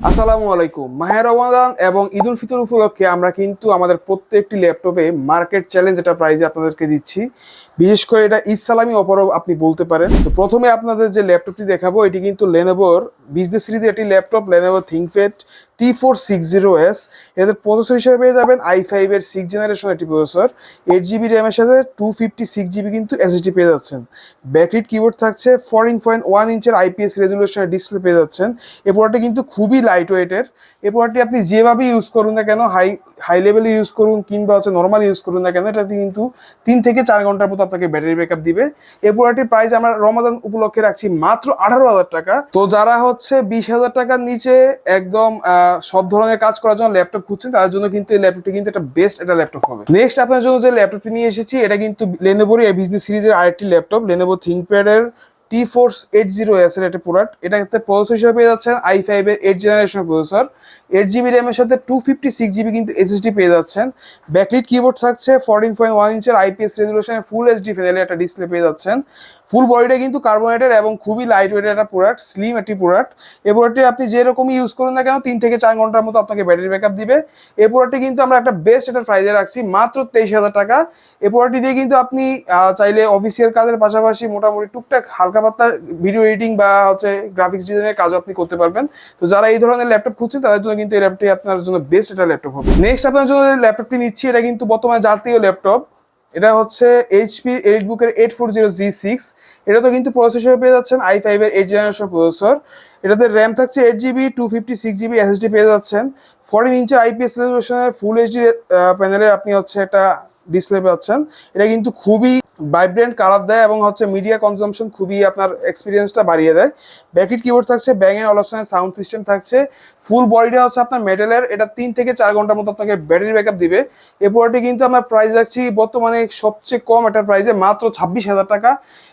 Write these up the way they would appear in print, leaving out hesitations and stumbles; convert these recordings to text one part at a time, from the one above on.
আসসালামু আলাইকুম। মাহে রমাদান এবং ঈদ উল ফিতর উপলক্ষে আমরা কিন্তু আমাদের প্রত্যেকটি ল্যাপটপে মার্কেট চ্যালেঞ্জ এটা প্রাইজে আপনাদেরকে দিচ্ছি। বিশেষ করে এটা ঈদ সালামি অফারও আপনি বলতে পারেন। তো প্রথমে আপনাদের যে ল্যাপটপটি দেখাবো এটি কিন্তু লেনোভোর বিজনেস সিরিজের একটি ল্যাপটপ, লেনোভো থিংকপ্যাড T460S। এদের প্রসেসর হিসেবে পেয়ে যাবেন i5 এর 6th জেনারেশন একটি প্রসেসর, 8GB র্যামের সাথে 256GB কিন্তু এসএসডি পেয়ে যাচ্ছেন। ব্যাকলিট কিবোর্ড থাকছে, 14.1 ইঞ্চের IPS রেজলিউশনের ডিসপ্লে পেয়ে যাচ্ছেন। এই প্রোডাক্টটি কিন্তু খুবই লাইট ওয়েটের। এই প্রোডাক্টটি আপনি যেভাবে ইউজ করুন না কেন, হাই লেভেলে ইউজ করুন কিংবা নর্মাল ইউজ করুন না কেন, এটাতে কিন্তু 3 থেকে 4 ঘন্টার মতো আপনাকে ব্যাটারি ব্যাকআপ দিবে। এই প্রোডাক্টটির প্রাইস আমরা রমাদান উপলক্ষে রাখছি মাত্র 18,000 টাকা। তো যারা 20,000 টাকার নিচে একদম সব ধরনের কাজ করার জন্য ল্যাপটপ খুঁজছেন, তাদের জন্য কিন্তু এই ল্যাপটপটি কিন্তু একটা বেস্ট একটা ল্যাপটপ হবে। নেক্সট আপনার জন্য যে ল্যাপটপটি নিয়ে এসেছি এটা কিন্তু লেনোভোর বিজনেস সিরিজের আরেকটি ল্যাপটপ, লেনোভো থিংকপ্যাড এর T480S এর একটা প্রোডাক্ট। এটাতে প্রসেসর হিসেবে পেয়ে যাচ্ছেন i5 এর 8th জেনারেশন প্রসেসর, 8GB র্যামের সাথে 256GB কিন্তু এসএসডি পেয়ে যাচ্ছেন। ব্যাকলিট কিবোর্ড থাকছে, 14.1 ইঞ্চের IPS রেজলিউশনের ফুল এইচডি প্যানেলের একটা ডিসপ্লে পেয়ে যাচ্ছেন। ফুল বডিটা কিন্তু কার্বনেটের এবং খুবই লাইট ওয়েটের একটা প্রোডাক্ট, স্লিম একটি প্রোডাক্ট। এই প্রোডাক্টটি আপনি যেরকমই ইউজ করুন না কেন 3 থেকে 4 ঘন্টার মতো আপনাকে ব্যাটারি ব্যাকআপ দিবে। এই প্রোডাক্টটি কিন্তু আমরা একটা বেস্ট একটা প্রাইজে রাখছি মাত্র 23,000 টাকা। এই প্রোডাক্টটি দিয়ে কিন্তু আপনি চাইলে অফিসিয়াল কাজের পাশাপাশি মোটামুটি টুকটাক হালকা পাতলা ভিডিও এডিটিং বা গ্রাফিক্স ডিজাইনের কাজও আপনি করতে পারবেন। তো যারা এই ধরনের ল্যাপটপ খুঁজছেন তাদের জন্য কিন্তু এই ল্যাপটপটি আপনার জন্য বেস্ট একটা ল্যাপটপ হবে। নেক্সট আপনার জন্য ল্যাপটপটি নিচ্ছি, এটা কিন্তু বর্তমানে জাতীয় ল্যাপটপ। এটা হচ্ছে এইচপি এলিটবুকের 840G6। এটা তো কিন্তু প্রসেসর পেয়ে যাচ্ছেন i5 এর 8th জেনারেশন প্রসেসর। এটাতে র্যাম থাকছে 8GB, 256GB এসএসডি পেয়ে যাচ্ছেন। 14 ইঞ্চের IPS রেজলিউশনের ফুল এইচডি প্যানেলের আপনি একটা ডিসপ্লে পাচ্ছেন। এটা কিন্তু খুবই ভাইব্রেন্ট কালার দেয় এবং মিডিয়া কনজাম্পশন খুবই আপনার এক্সপিরিয়েন্সটা বাড়িয়ে দেয়। ব্যাকলিট কিবোর্ড থাকছে, ব্যাং এন্ড অলপশনের সাউন্ড সিস্টেম থাকছে। ফুল বডিটা আপনার মেটালের। এটা 3 থেকে 4 ঘন্টার মতো আপনাকে ব্যাটারি ব্যাকআপ দিবে। এই প্রোডাক্টটি কিন্তু আমরা প্রাইস রাখছি বর্তমানে সবচেয়ে কম একটা প্রাইসে মাত্র 26,000 টাকা।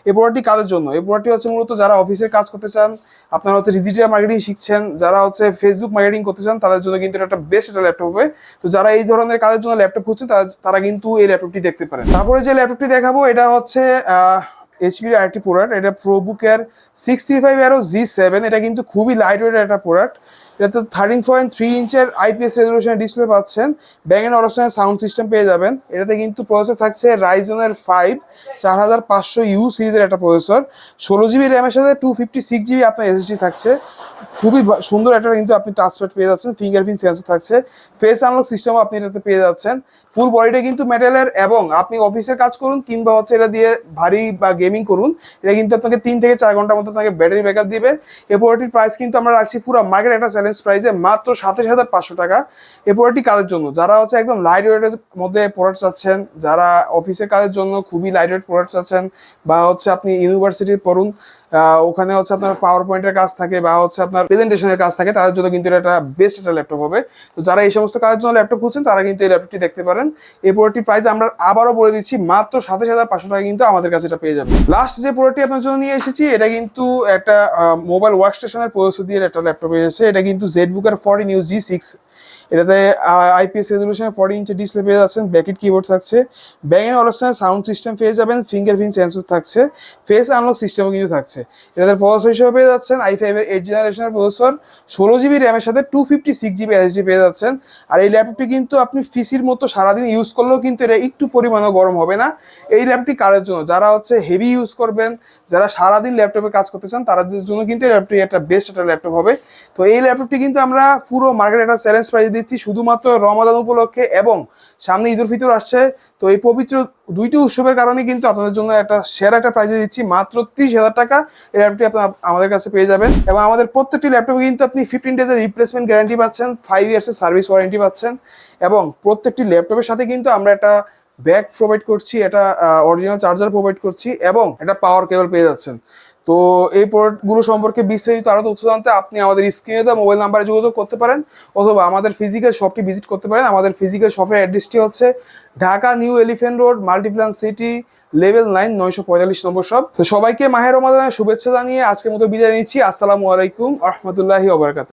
এই প্রোডাক্টটি কাদের জন্য? এই প্রোডাক্টটি মূলত যারা অফিসের কাজ করতে চান, আপনারা ডিজিটাল মার্কেটিং শিখছেন, যারা ফেসবুক মার্কেটিং করতে চান, তাদের জন্য কিন্তু এটা একটা বেস্ট একটা ল্যাপটপ হবে। তো যারা এই ধরনের কাজের জন্য ল্যাপটপ খুঁজছেন তারা কিন্তু এই ল্যাপটপটি দেখতে পারেন। তারপরে যে ল্যাপটপটি দেখাবো এটা এইচপির আরেকটি প্রোডাক্ট, এটা প্রোবুকের 635 Aero G7। এটা কিন্তু খুবই লাইট ওয়েটের একটা প্রোডাক্ট। এটাতে 13.3 ইঞ্চের IPS রেজলিউশনের ডিসপ্লে পাচ্ছেন, ব্যাং এন্ড অলপশনের সাউন্ড সিস্টেম পেয়ে যাবেন। এটাতে কিন্তু প্রসেসর থাকছে রাইজনের 5 4500U সিরিজের একটা প্রসেসর, 16GB র্যামের সাথে 256GB আপনার এসএসডি থাকছে। খুবই সুন্দর একটা কিন্তু আপনি টাচপ্যাড পেয়ে যাচ্ছেন, ফিঙ্গারপ্রিন্ট সেন্সর থাকছে, ফেস আনলক সিস্টেমও আপনি এটাতে পেয়ে যাচ্ছেন। ফুল বডিটা কিন্তু মেটালের এবং আপনি অফিসের কাজ করুন কিংবা এটা দিয়ে ভারী বা গেমিং করুন, এটা কিন্তু আপনাকে 3 থেকে 4 ঘন্টার মতো আপনাকে ব্যাটারি ব্যাকআপ দিবে। এই প্রোডাক্টটির প্রাইস কিন্তু আমরা রাখছি পুরো মার্কেট একটা চ্যালেঞ্জ প্রাইসে মাত্র 27,500 টাকা। এই প্রোডাক্টটি কাজের জন্য যারা একদম লাইট ওয়েটের মধ্যে প্রোডাক্ট চাচ্ছেন, যারা অফিসের কাজের জন্য খুবই লাইট ওয়েট প্রোডাক্ট চাচ্ছেন, বা আপনি ইউনিভার্সিটির পড়ুন, ওখানে আপনার পাওয়ার পয়েন্টের কাজ থাকে বা আপনার প্রেজেন্টেশনের কাজ থাকে, তাদের জন্য কিন্তু এটা বেস্ট একটা ল্যাপটপ হবে। তো যারা এই সমস্ত কাজের জন্য ল্যাপটপ খুঁজছেন তারা কিন্তু এই ল্যাপটপটি দেখতে পারেন। এই প্রোডাক্টটির প্রাইস আমরা আবারও বলে দিচ্ছি মাত্র 27,500 টাকা কিন্তু আমাদের কাছে এটা পেয়ে যাবে। লাস্ট যে প্রোডাক্টটি আপনার জন্য নিয়ে এসেছি এটা কিন্তু একটা মোবাইল ওয়ার্ক স্টেশনের প্রসেসর দিয়ে একটা ল্যাপটপ এসেছে। এটা কিন্তু জেডবুকের 14U G6। এটাতে IPS রেজলিউশনে 40 ইঞ্চের ডিসপ্লে পেয়ে যাচ্ছেন, ব্যাকলিট কিবোর্ড থাকছে, ব্যাং এন্ড অলপশনের সাউন্ড সিস্টেম পেয়ে যাবেন, ফিঙ্গারপ্রিন্ট সেন্সর থাকছে, ফেস আনলক সিস্টেমও কিন্তু থাকছে। এটাতে প্রসেসর হিসেবে পেয়ে যাচ্ছেন i5 এর 8th জেনারেশনের প্রসেসর, 16GB র্যামের সাথে 256GB এসএসডি পেয়ে যাচ্ছেন। আর এই ল্যাপটপটি কিন্তু আপনি পিসির মতো সারাদিন ইউজ করলেও কিন্তু এটা একটু পরিমাণও গরম হবে না। এই ল্যাপটপটি কারের জন্য যারা হেভি ইউজ করবেন, যারা সারাদিন ল্যাপটপে কাজ করতে চান, তাদের জন্য কিন্তু এই ল্যাপটপটি একটা বেস্ট একটা ল্যাপটপ হবে। তো এই ল্যাপটপটি কিন্তু আমরা পুরো মার্কেট একটা চ্যালেঞ্জ প্রাইস দিচ্ছি শুধুমাত্র রমাদান উপলক্ষে, এবং সামনে ঈদ উল ফিতর আসছে। তো এই পবিত্র দুইটি উৎসবের কারণে কিন্তু আপনাদের জন্য একটা সেরা একটা প্রাইজে দিচ্ছি মাত্র 30,000 টাকা। এই ল্যাপটপটি আপনারা আমাদের কাছে পেয়ে যাবেন, এবং আমাদের প্রত্যেকটি ল্যাপটপে কিন্তু আপনি 15 ডেজের রিপ্লেসমেন্ট গ্যারান্টি পাচ্ছেন, 5 ইয়ার্সের সার্ভিস ওয়ারেন্টি পাচ্ছেন, এবং প্রত্যেকটি ল্যাপটপের সাথে কিন্তু আমরা একটা ব্যাগ প্রোভাইড করছি, এটা অরিজিনাল চার্জার প্রোভাইড করছি, এবং এটা পাওয়ার কেবল পেয়ে যাচ্ছেন। তো এই প্রোডাক্টগুলো সম্পর্কে বিস্তারিত আরো তথ্য জানতে আপনি আমাদের স্ক্রিনে দেওয়া মোবাইল নাম্বারে যোগাযোগ করতে পারেন, অথবা আমাদের ফিজিক্যাল শপটি ভিজিট করতে পারেন। আমাদের ফিজিক্যাল শপের অ্যাড্রেসটি হচ্ছে Dhaka new elephant road, Multiplan city, level 9, 945 নম্বর শপ। তো সবাইকে মাহে রমাদানের শুভেচ্ছা জানিয়ে আজকের মতো বিদায় নিচ্ছি। আসসালামু আলাইকুম ওয়া রাহমাতুল্লাহি ওয়া বারাকাতুহু।